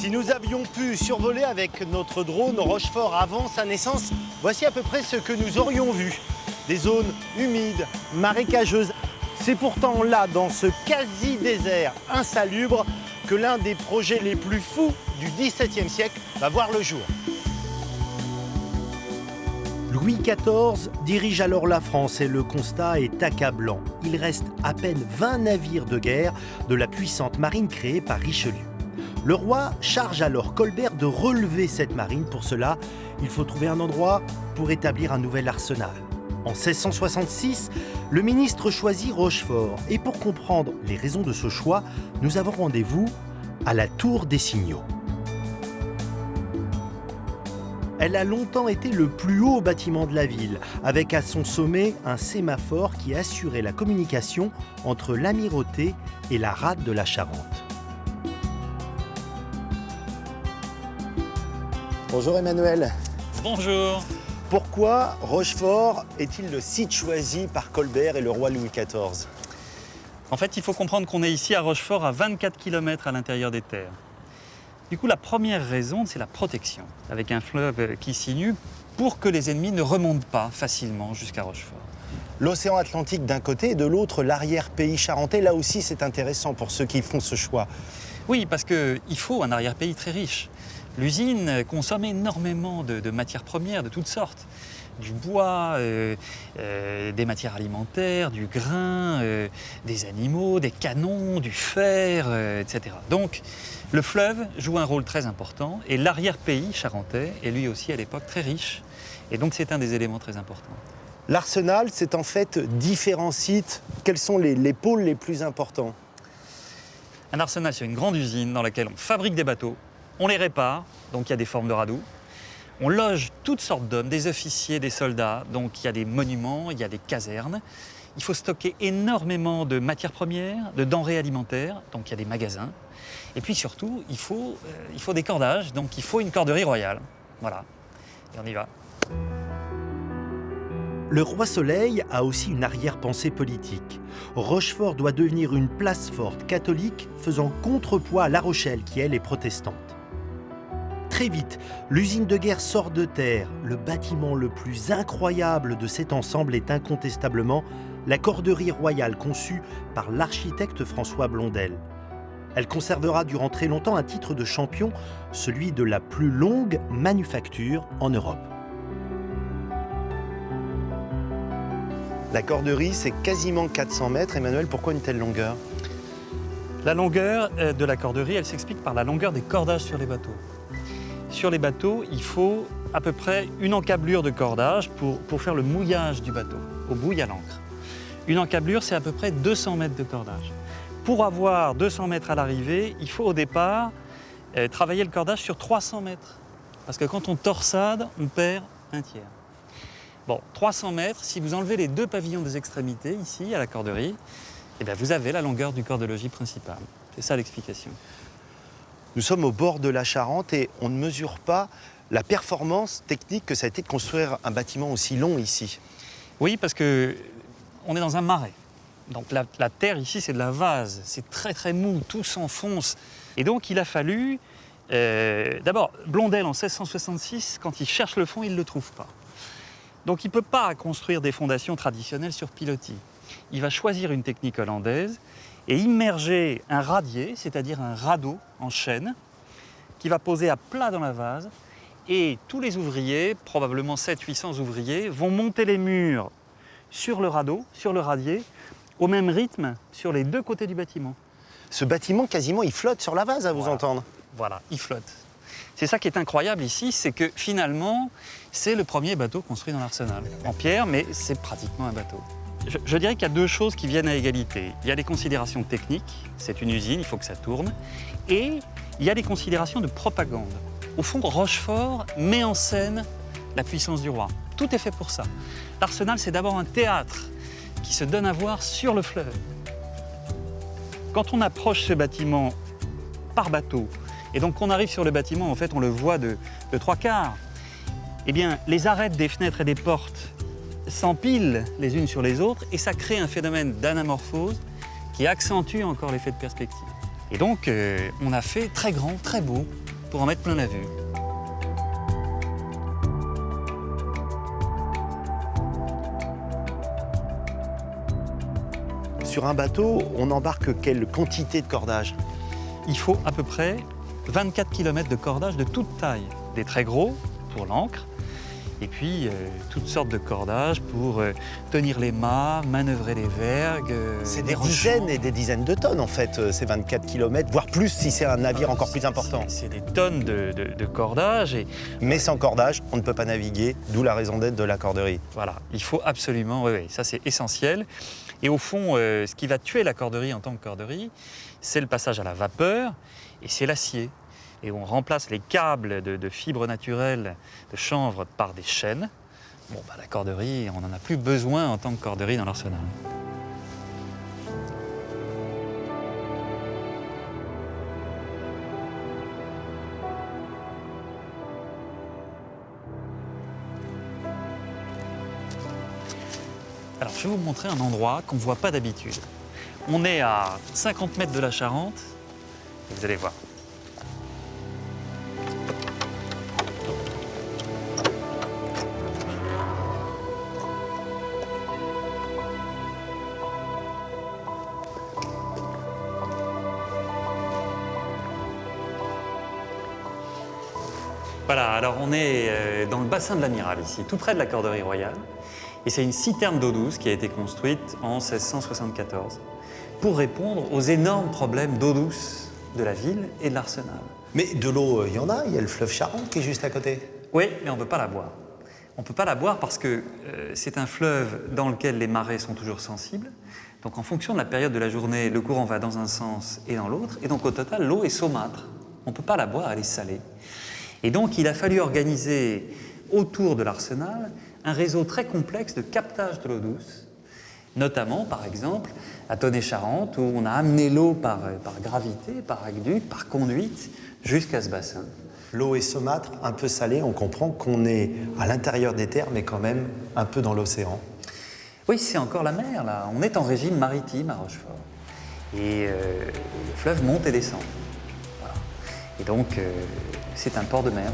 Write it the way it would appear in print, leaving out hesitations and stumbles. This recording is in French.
Si nous avions pu survoler avec notre drone Rochefort avant sa naissance, voici à peu près ce que nous aurions vu. Des zones humides, marécageuses. C'est pourtant là, dans ce quasi-désert insalubre, que l'un des projets les plus fous du XVIIe siècle va voir le jour. Louis XIV dirige alors la France et le constat est accablant. Il reste à peine 20 navires de guerre de la puissante marine créée par Richelieu. Le roi charge alors Colbert de relever cette marine. Pour cela, il faut trouver un endroit pour établir un nouvel arsenal. En 1666, le ministre choisit Rochefort. Et pour comprendre les raisons de ce choix, nous avons rendez-vous à la Tour des Signaux. Elle a longtemps été le plus haut bâtiment de la ville, avec à son sommet un sémaphore qui assurait la communication entre l'amirauté et la rade de la Charente. Bonjour Emmanuel. Bonjour. Pourquoi Rochefort est-il le site choisi par Colbert et le roi Louis XIV ? En fait, il faut comprendre qu'on est ici à Rochefort, à 24 km à l'intérieur des terres. Du coup, la première raison, c'est la protection, avec un fleuve qui sinue pour que les ennemis ne remontent pas facilement jusqu'à Rochefort. L'océan Atlantique d'un côté et de l'autre l'arrière-pays charentais, là aussi c'est intéressant pour ceux qui font ce choix. Oui, parce qu'il faut un arrière-pays très riche. L'usine consomme énormément de matières premières de toutes sortes. Du bois, des matières alimentaires, du grain, des animaux, des canons, du fer, etc. Donc, le fleuve joue un rôle très important et l'arrière-pays charentais est lui aussi à l'époque très riche. Et donc, c'est un des éléments très importants. L'arsenal, c'est en fait différents sites. Quels sont les pôles les plus importants ? Un arsenal, c'est une grande usine dans laquelle on fabrique des bateaux, on les répare, donc il y a des formes de radeaux. On loge toutes sortes d'hommes, des officiers, des soldats, donc il y a des monuments, il y a des casernes. Il faut stocker énormément de matières premières, de denrées alimentaires, donc il y a des magasins. Et puis surtout, il faut des cordages, donc il faut une corderie royale. Voilà, et on y va. Le roi Soleil a aussi une arrière-pensée politique. Rochefort doit devenir une place forte catholique faisant contrepoids à La Rochelle qui, elle, est protestante. Très vite, l'usine de guerre sort de terre. Le bâtiment le plus incroyable de cet ensemble est incontestablement la corderie royale conçue par l'architecte François Blondel. Elle conservera durant très longtemps un titre de champion, celui de la plus longue manufacture en Europe. La corderie, c'est quasiment 400 mètres. Emmanuel, pourquoi une telle longueur ? La longueur de la corderie, elle s'explique par la longueur des cordages sur les bateaux. Sur les bateaux, il faut à peu près une encablure de cordage pour faire le mouillage du bateau. Au bout, il y a l'ancre. Une encablure, c'est à peu près 200 mètres de cordage. Pour avoir 200 mètres à l'arrivée, il faut au départ travailler le cordage sur 300 mètres. Parce que quand on torsade, on perd un tiers. Bon, 300 mètres, si vous enlevez les deux pavillons des extrémités, ici, à la corderie, eh bien, vous avez la longueur du corps de logis principal. C'est ça l'explication. Nous sommes au bord de la Charente et on ne mesure pas la performance technique que ça a été de construire un bâtiment aussi long ici. Oui, parce qu'on est dans un marais. Donc la terre ici, c'est de la vase. C'est très très mou, tout s'enfonce. Et donc il a fallu... D'abord, Blondel, en 1666, quand il cherche le fond, il ne le trouve pas. Donc il ne peut pas construire des fondations traditionnelles sur pilotis. Il va choisir une technique hollandaise et immerger un radier, c'est-à-dire un radeau en chêne, qui va poser à plat dans la vase. Et tous les ouvriers, probablement 700-800 ouvriers, vont monter les murs sur le radeau, sur le radier, au même rythme sur les deux côtés du bâtiment. Ce bâtiment, quasiment, il flotte sur la vase, à vous entendre. Voilà, il flotte. C'est ça qui est incroyable ici, c'est que finalement, c'est le premier bateau construit dans l'arsenal. En pierre, mais c'est pratiquement un bateau. Je dirais qu'il y a deux choses qui viennent à égalité. Il y a des considérations techniques, c'est une usine, il faut que ça tourne, et il y a des considérations de propagande. Au fond, Rochefort met en scène la puissance du roi. Tout est fait pour ça. L'arsenal, c'est d'abord un théâtre qui se donne à voir sur le fleuve. Quand on approche ce bâtiment par bateau, et donc qu'on arrive sur le bâtiment, en fait, on le voit de trois quarts, eh bien, les arêtes des fenêtres et des portes s'empilent les unes sur les autres et ça crée un phénomène d'anamorphose qui accentue encore l'effet de perspective. Et donc, on a fait très grand, très beau, pour en mettre plein la vue. Sur un bateau, on embarque quelle quantité de cordage? Il faut à peu près 24 km de cordage de toute taille. Des très gros pour l'ancre, et puis toutes sortes de cordages pour tenir les mâts, manœuvrer les vergues. C'est des dizaines et des dizaines de tonnes en fait, ces 24 km, voire plus si c'est un navire encore plus important. C'est des tonnes de cordages. Mais sans cordage, on ne peut pas naviguer, d'où la raison d'être de la corderie. Voilà, il faut absolument, oui, ça c'est essentiel. Et au fond, ce qui va tuer la corderie en tant que corderie, c'est le passage à la vapeur et c'est l'acier. Et on remplace les câbles de fibres naturelles de chanvre par des chaînes. Bon, bah, la corderie, on n'en a plus besoin en tant que corderie dans l'arsenal. Alors, je vais vous montrer un endroit qu'on ne voit pas d'habitude. On est à 50 mètres de la Charente, et vous allez voir. Voilà, alors on est dans le bassin de l'Amiral ici, tout près de la Corderie Royale. Et c'est une citerne d'eau douce qui a été construite en 1674 pour répondre aux énormes problèmes d'eau douce de la ville et de l'arsenal. Mais de l'eau, il y en a, il y a le fleuve Charente qui est juste à côté. Oui, mais on ne peut pas la boire. On ne peut pas la boire parce que c'est un fleuve dans lequel les marées sont toujours sensibles. Donc en fonction de la période de la journée, le courant va dans un sens et dans l'autre. Et donc au total, l'eau est saumâtre. On ne peut pas la boire, elle est salée. Et donc il a fallu organiser autour de l'arsenal un réseau très complexe de captage de l'eau douce, notamment, par exemple, à Tonnet-Charente, où on a amené l'eau par gravité, par aqueduc, par conduite, jusqu'à ce bassin. L'eau est saumâtre, un peu salée, on comprend qu'on est à l'intérieur des terres, mais quand même un peu dans l'océan. Oui, c'est encore la mer, là. On est en régime maritime à Rochefort. Et le fleuve monte et descend. Voilà. Et donc, c'est un port de mer.